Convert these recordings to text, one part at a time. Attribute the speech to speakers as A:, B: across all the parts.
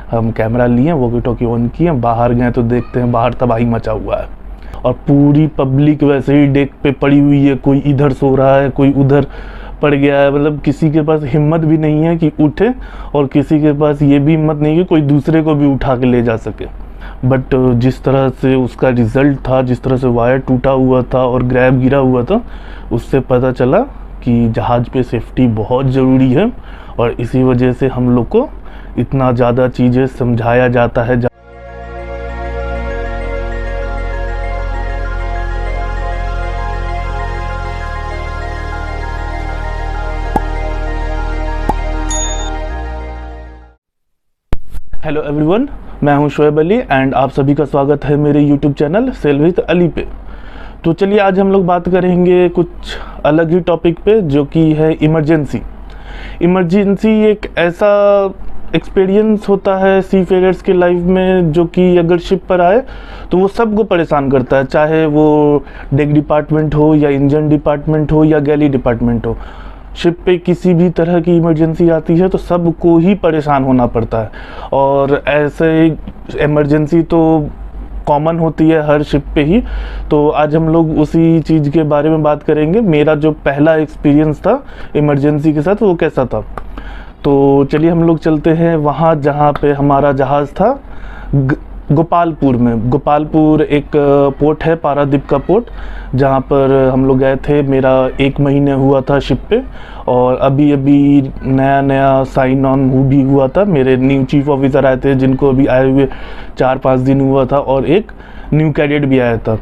A: हम कैमरा लिए, walkie talkie on किए, बाहर गए तो देखते हैं बाहर तबाही मचा हुआ है और पूरी पब्लिक वैसे ही डेक पे पड़ी हुई है। कोई इधर सो रहा है, कोई उधर पड़ गया है। मतलब किसी के पास हिम्मत भी नहीं है कि उठे और किसी के पास ये भी हिम्मत नहीं है कि कोई दूसरे को भी उठा के ले जा सके। बट जिस तरह से उसका रिज़ल्ट था, जिस तरह से वायर टूटा हुआ था और ग्रैब गिरा हुआ था, उससे पता चला कि जहाज़ पे सेफ्टी बहुत ज़रूरी है और इसी वजह से हम लोग को इतना ज़्यादा चीज़ें समझाया जाता है। हेलो एवरीवन, मैं हूं शोएब अली एंड आप सभी का स्वागत है मेरे YouTube channel sell with Ali पे। तो चलिए आज हम लोग बात करेंगे कुछ अलग ही टॉपिक पे, जो कि है इमरजेंसी। इमरजेंसी एक ऐसा एक्सपीरियंस होता है सी फेयर्स के लाइफ में, जो कि अगर शिप पर आए तो वो सबको परेशान करता है, चाहे वो डेक डिपार्टमेंट हो या इंजन डिपार्टमेंट हो या गैली डिपार्टमेंट हो। शिप पे किसी भी तरह की इमरजेंसी आती है तो सबको ही परेशान होना पड़ता है और ऐसे इमरजेंसी तो कॉमन होती है हर शिप पे ही। तो आज हम लोग उसी चीज़ के बारे में बात करेंगे। मेरा जो पहला एक्सपीरियंस था इमरजेंसी के साथ वो कैसा था। तो चलिए हम लोग चलते हैं वहाँ जहाँ पे हमारा जहाज़ था, गोपालपुर में। गोपालपुर एक पोर्ट है, पारादीप का पोर्ट, जहाँ पर हम लोग गए थे। मेरा 1 महीने हुआ था शिप पे और अभी अभी नया साइन ऑन भी हुआ था। मेरे न्यू चीफ ऑफिसर आए थे, जिनको अभी आए हुए 4-5 दिन हुआ था, और एक न्यू कैडेट भी आया था।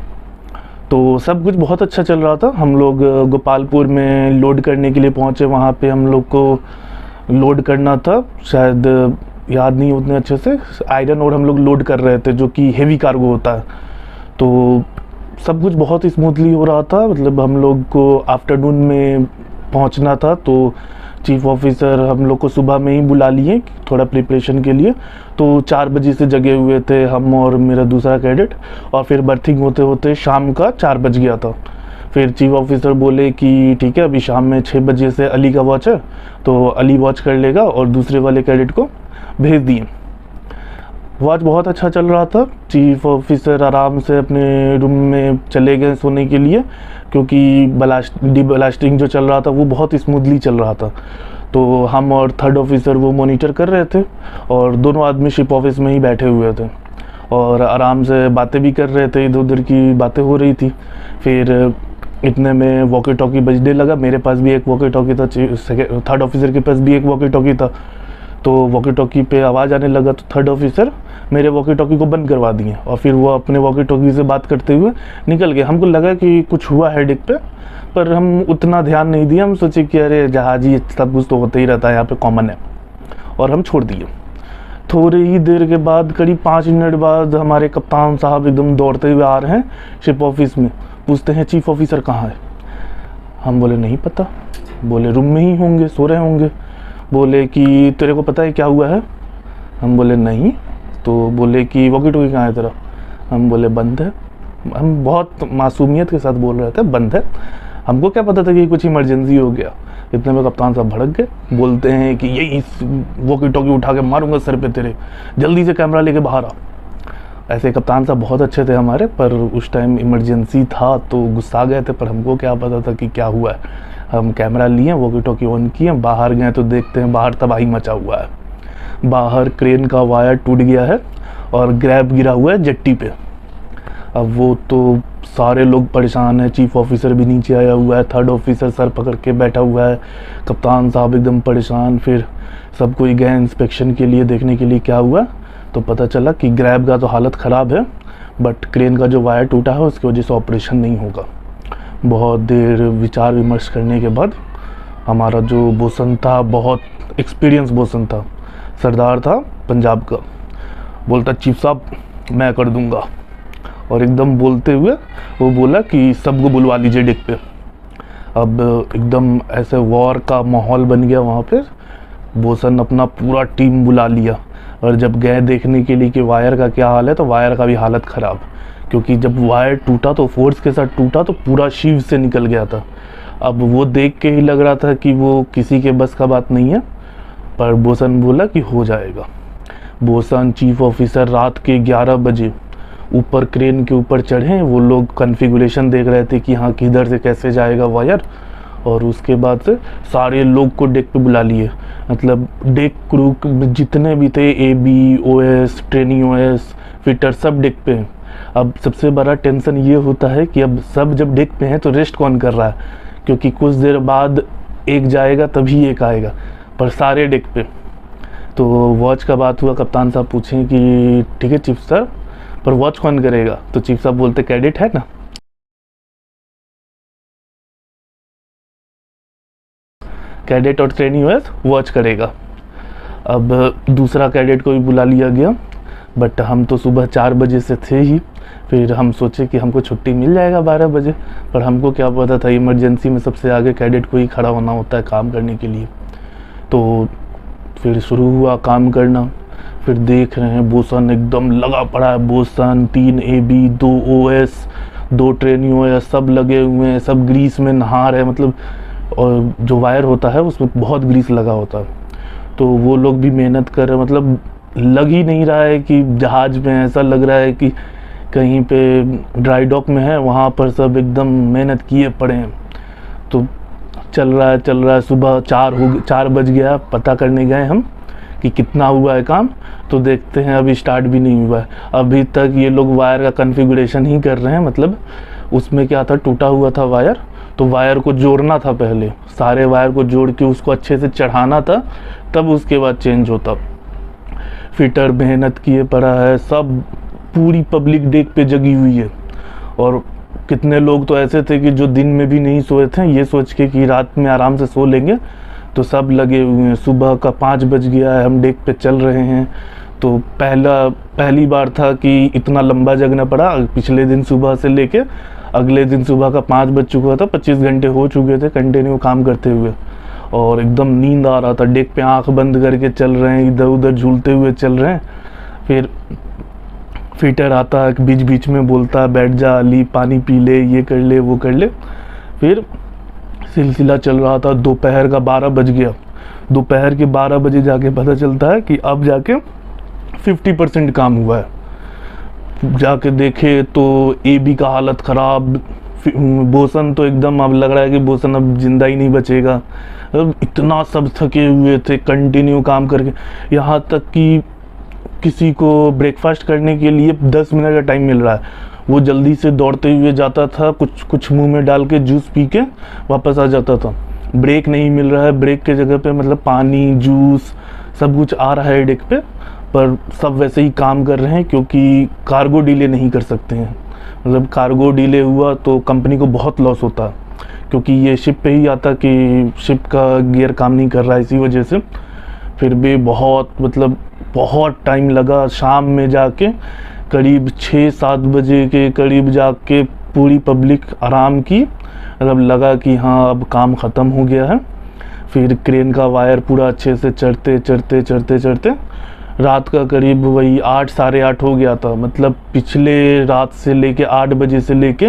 A: तो सब कुछ बहुत अच्छा चल रहा था। हम लोग गोपालपुर में लोड करने के लिए पहुँचे। वहाँ पे हम लोग को लोड करना था, शायद याद नहीं उतने अच्छे से, आयरन और हम लोग लोड कर रहे थे, जो कि हेवी कार्गो होता है। तो सब कुछ बहुत स्मूथली हो रहा था। मतलब हम लोग को आफ्टरनून में पहुंचना था, तो चीफ ऑफिसर हम लोग को सुबह में ही बुला लिए थोड़ा प्रिपरेशन के लिए। तो 4 बजे से जगे हुए थे हम और मेरा दूसरा कैडेट, और फिर बर्थिंग होते होते शाम का 4 बज गया था। फिर चीफ ऑफिसर बोले कि ठीक है, अभी शाम में 6 बजे से अली का वॉच है, तो अली वॉच कर लेगा, और दूसरे वाले कैडेट को भेज दिए। वॉच बहुत अच्छा चल रहा था। चीफ ऑफिसर आराम से अपने रूम में चले गए सोने के लिए, क्योंकि डिब्लास्टिंग जो चल रहा था वो बहुत स्मूथली चल रहा था। तो हम और थर्ड ऑफिसर वो मॉनिटर कर रहे थे, और दोनों आदमी शिप ऑफिस में ही बैठे हुए थे और आराम से बातें भी कर रहे थे, इधर उधर की बातें हो रही थी। फिर इतने में वॉकी टॉकी बजने लगा। मेरे पास भी एक वॉकी टॉकी था, थर्ड ऑफिसर के पास भी एक वॉकी टॉकी था। तो वॉकी टॉकी पे आवाज़ आने लगा, तो थर्ड ऑफिसर मेरे वॉकी टॉकी को बंद करवा दिए और फिर वो अपने वॉकी टॉकी से बात करते हुए निकल गए। हमको लगा कि कुछ हुआ है डेक पे, पर हम उतना ध्यान नहीं दिया। हम सोचे कि अरे जहाज़ ही सब कुछ तो होता ही रहता है, यहाँ पे कॉमन है, और हम छोड़ दिए। थोड़ी ही देर के बाद, करीब 5 मिनट बाद, हमारे कप्तान साहब एकदम दौड़ते हुए आ रहे हैं शिप ऑफिस में। पूछते हैं चीफ ऑफिसर कहाँ है। हम बोले नहीं पता। बोले रूम में ही होंगे, सो रहे होंगे। बोले कि तेरे को पता है क्या हुआ है। हम बोले नहीं। तो बोले कि वॉकी टॉकी कहाँ है तेरा। हम बोले बंद है। हम बहुत मासूमियत के साथ बोल रहे थे बंद है। हमको क्या पता था कि कुछ इमरजेंसी हो गया। इतने में कप्तान साहब भड़क गए, बोलते हैं कि यही वॉकी टॉकी उठा के मारूंगा सर पे तेरे, जल्दी से कैमरा लेके बाहर आ। ऐसे कप्तान साहब बहुत अच्छे थे हमारे, पर उस टाइम इमरजेंसी था तो गुस्सा गए थे, पर हमको क्या पता था कि क्या हुआ है। हम कैमरा लिए, वॉकी टॉकी ऑन किए, बाहर गए तो देखते हैं बाहर तबाही मचा हुआ है। बाहर क्रेन का वायर टूट गया है और ग्रैब गिरा हुआ है जेट्टी पे। अब वो तो सारे लोग परेशान हैं। चीफ ऑफिसर भी नीचे आया हुआ है, थर्ड ऑफिसर सर पकड़ के बैठा हुआ है, कप्तान साहब एकदम परेशान। फिर सब कोई गए इंस्पेक्शन के लिए, देखने के लिए क्या हुआ। तो पता चला कि ग्रैब का तो हालत ख़राब है, बट क्रेन का जो वायर टूटा है उसकी वजह से ऑपरेशन नहीं होगा। बहुत देर विचार विमर्श करने के बाद हमारा जो बोसन था, बहुत एक्सपीरियंस बोसन था, सरदार था पंजाब का, बोलता चीफ साहब मैं कर दूंगा। और एकदम बोलते हुए वो बोला कि सबको बुलवा लीजिए डेक पे। अब एकदम ऐसे वॉर का माहौल बन गया वहाँ पे। बोसन अपना पूरा टीम बुला लिया, और जब गए देखने के लिए कि वायर का क्या हाल है, तो वायर का भी हालत ख़राब, क्योंकि जब वायर टूटा तो फोर्स के साथ टूटा तो पूरा शीव से निकल गया था। अब वो देख के ही लग रहा था कि वो किसी के बस का बात नहीं है, पर बोसन बोला कि हो जाएगा। बोसन चीफ ऑफिसर रात के 11 बजे ऊपर क्रेन के ऊपर चढ़े। वो लोग कॉन्फ़िगरेशन देख रहे थे कि हाँ किधर से कैसे जाएगा वायर, और उसके बाद से सारे लोग को डेक पे बुला लिए। मतलब डेक क्रू जितने भी थे, AB, OS, training OS, fitter, सब डेक पे हैं। अब सबसे बड़ा टेंशन ये होता है कि अब सब जब डेक पे हैं तो रेस्ट कौन कर रहा है, क्योंकि कुछ देर बाद एक जाएगा तभी एक आएगा, पर सारे डेक पे। तो वॉच का बात हुआ, कप्तान साहब पूछें कि ठीक है चीफ सर, पर वॉच कौन करेगा? तो चीफ साहब बोलते कैडेट है ना। कैडेट और ट्रेनिंग OS वॉच करेगा। अब दूसरा कैडेट को भी बुला लिया गया, बट हम तो सुबह 4 बजे से थे ही। फिर हम सोचे कि हमको छुट्टी मिल जाएगा 12 बजे, पर हमको क्या पता था इमरजेंसी में सबसे आगे कैडेट को ही खड़ा होना होता है काम करने के लिए। तो फिर शुरू हुआ काम करना। फिर देख रहे हैं बोसन एकदम लगा पड़ा है, boson 3 AB, 2 OS, 2 training OS, सब लगे हुए हैं, सब ग्रीस में नहा रहे हैं। मतलब और जो वायर होता है उसमें बहुत ग्रीस लगा होता है, तो वो लोग भी मेहनत कर रहे हैं। मतलब लग ही नहीं रहा है कि जहाज़ में, ऐसा लग रहा है कि कहीं पे ड्राई डॉक में है, वहाँ पर सब एकदम मेहनत किए पड़े हैं। तो चल रहा है। सुबह 4 बज गया, पता करने गए हम कि कितना हुआ है काम। तो देखते हैं अभी स्टार्ट भी नहीं हुआ है, अभी तक ये लोग वायर का कॉन्फ़िगरेशन ही कर रहे हैं। मतलब उसमें क्या था, टूटा हुआ था वायर, तो वायर को जोड़ना था, पहले सारे वायर को जोड़ के उसको अच्छे से चढ़ाना था, तब उसके बाद चेंज होता। फिटर मेहनत किए पड़ा है, सब पूरी पब्लिक डेक पे जगी हुई है। और कितने लोग तो ऐसे थे कि जो दिन में भी नहीं सोए थे, ये सोच के कि रात में आराम से सो लेंगे, तो सब लगे हुए हैं। सुबह का 5 बज गया है, हम डेक पे चल रहे हैं। तो पहली बार था कि इतना लंबा जगना पड़ा। पिछले दिन सुबह से लेके अगले दिन सुबह का 5 बज चुका था, 25 घंटे हो चुके थे कंटिन्यू काम करते हुए, और एकदम नींद आ रहा था। डेक पे आंख बंद करके चल रहे हैं, इधर उधर झूलते हुए चल रहे हैं। फिर फिटर आता है, बीच बीच में बोलता है बैठ जा अली, पानी पी ले, ये कर ले, वो कर ले। फिर सिलसिला चल रहा था। दोपहर का 12 बज गया। दोपहर के 12 बजे जाके पता चलता है कि अब जाके 50% काम हुआ है। जाके देखे तो AB का हालत ख़राब, बोसन तो एकदम अब लग रहा है कि बोसन अब जिंदा ही नहीं बचेगा। अब इतना सब थके हुए थे कंटिन्यू काम करके, यहाँ तक कि किसी को ब्रेकफास्ट करने के लिए 10 मिनट का टाइम मिल रहा है, वो जल्दी से दौड़ते हुए जाता था, कुछ मुंह में डाल के जूस पी के वापस आ जाता था। ब्रेक नहीं मिल रहा है, ब्रेक के जगह पे मतलब पानी, जूस सब कुछ आ रहा है डेक पे, पर सब वैसे ही काम कर रहे हैं क्योंकि कार्गो डिले नहीं कर सकते हैं। मतलब कार्गो डिले हुआ तो कंपनी को बहुत लॉस होता, क्योंकि ये शिप पे ही आता कि शिप का गियर काम नहीं कर रहा है, इसी वजह से। फिर भी बहुत टाइम लगा। शाम में जाके करीब 6-7 बजे के करीब जाके पूरी पब्लिक आराम की, मतलब लगा कि हाँ अब काम ख़त्म हो गया है। फिर क्रेन का वायर पूरा अच्छे से चढ़ते रात का करीब वही 8 साढ़े 8 हो गया था। मतलब पिछले रात से लेके 8 बजे से लेके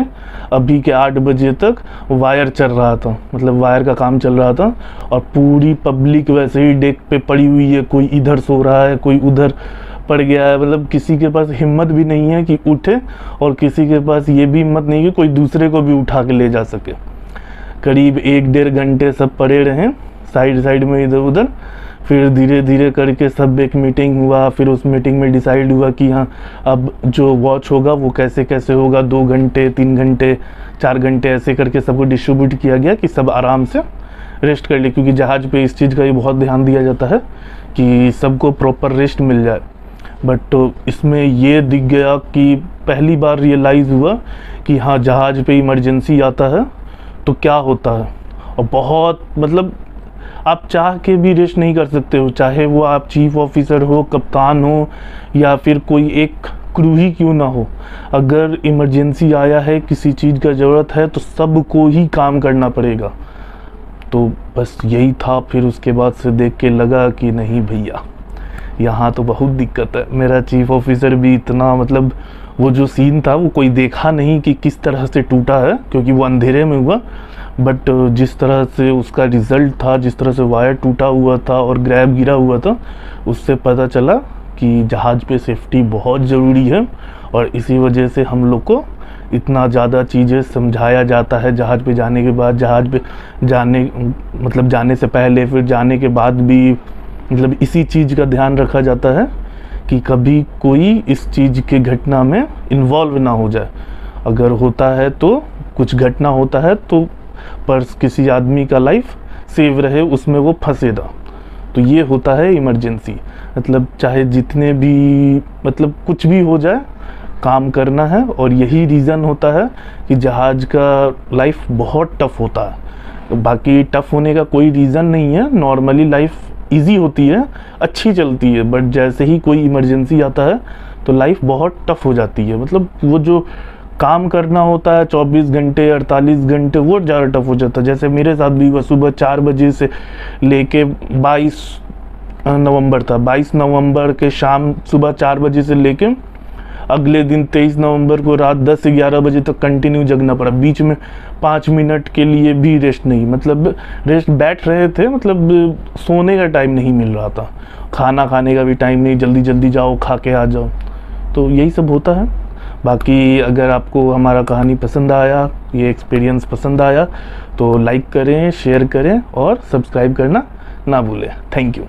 A: अभी के 8 बजे तक वायर चल रहा था, मतलब वायर का काम चल रहा था। और पूरी पब्लिक वैसे ही डेक पे पड़ी हुई है, कोई इधर सो रहा है, कोई उधर पड़ गया है। मतलब किसी के पास हिम्मत भी नहीं है कि उठे, और किसी के पास ये भी हिम्मत नहीं है कि कोई दूसरे को भी उठा के ले जा सके। करीब 1-1.5 घंटे सब पड़े रहे साइड में इधर उधर। फिर धीरे धीरे करके सब एक मीटिंग हुआ। फिर उस मीटिंग में डिसाइड हुआ कि हाँ अब जो वॉच होगा वो कैसे कैसे होगा, 2 घंटे, 3 घंटे, 4 घंटे, ऐसे करके सबको डिस्ट्रीब्यूट किया गया कि सब आराम से रेस्ट कर ले। क्योंकि जहाज़ पे इस चीज़ का भी बहुत ध्यान दिया जाता है कि सबको प्रॉपर रेस्ट मिल जाए। बट इसमें ये दिख गया कि पहली बार रियलाइज़ हुआ कि हाँ जहाज़ पे इमरजेंसी आता है तो क्या होता है। और बहुत मतलब आप चाह के भी रेस्ट नहीं कर सकते हो, चाहे वो आप चीफ ऑफिसर हो, कप्तान हो, या फिर कोई एक क्रू ही क्यों ना हो। अगर इमरजेंसी आया है, किसी चीज़ का ज़रूरत है, तो सबको ही काम करना पड़ेगा। तो बस यही था। फिर उसके बाद से देख के लगा कि नहीं भैया यहाँ तो बहुत दिक्कत है। मेरा चीफ ऑफिसर भी इतना, मतलब वो जो सीन था वो कोई देखा नहीं कि किस तरह से टूटा है, क्योंकि वो अंधेरे में हुआ। बट जिस तरह से उसका रिज़ल्ट था, जिस तरह से वायर टूटा हुआ था और ग्रैब गिरा हुआ था, उससे पता चला कि जहाज़ पे सेफ्टी बहुत ज़रूरी है, और इसी वजह से हम लोग को इतना ज़्यादा चीज़ें समझाया जाता है जहाज़ पे जाने के बाद, जहाज़ पे जाने से पहले, फिर जाने के बाद भी इसी चीज़ का ध्यान रखा जाता है कि कभी कोई इस चीज़ के घटना में इन्वॉल्व ना हो जाए। अगर होता है तो कुछ घटना होता है तो पर किसी आदमी का लाइफ सेव रहे, उसमें वो फंसेगा। तो ये होता है इमरजेंसी। चाहे जितने भी कुछ भी हो जाए, काम करना है। और यही रीज़न होता है कि जहाज़ का लाइफ बहुत टफ़ होता है। बाकी टफ़ होने का कोई रीज़न नहीं है, नॉर्मली लाइफ इजी होती है, अच्छी चलती है। बट जैसे ही कोई इमरजेंसी आता है तो लाइफ बहुत टफ़ हो जाती है। वो जो काम करना होता है 24 घंटे 48 घंटे, वो ज़्यादा टफ़ हो जाता है। जैसे मेरे साथ भी हुआ, सुबह 4 बजे से लेके 22 नवंबर था। 22 नवंबर के शाम सुबह 4 बजे से लेके अगले दिन 23 नवंबर को रात 10 से 11 बजे तक कंटिन्यू जगना पड़ा। बीच में 5 मिनट के लिए भी रेस्ट नहीं, रेस्ट बैठ रहे थे, सोने का टाइम नहीं मिल रहा था, खाना खाने का भी टाइम नहीं, जल्दी जल्दी जाओ खा के आ जाओ। तो यही सब होता है। बाकी अगर आपको हमारा कहानी पसंद आया, ये एक्सपीरियंस पसंद आया, तो लाइक करें, शेयर करें और सब्सक्राइब करना ना भूलें। Thank you.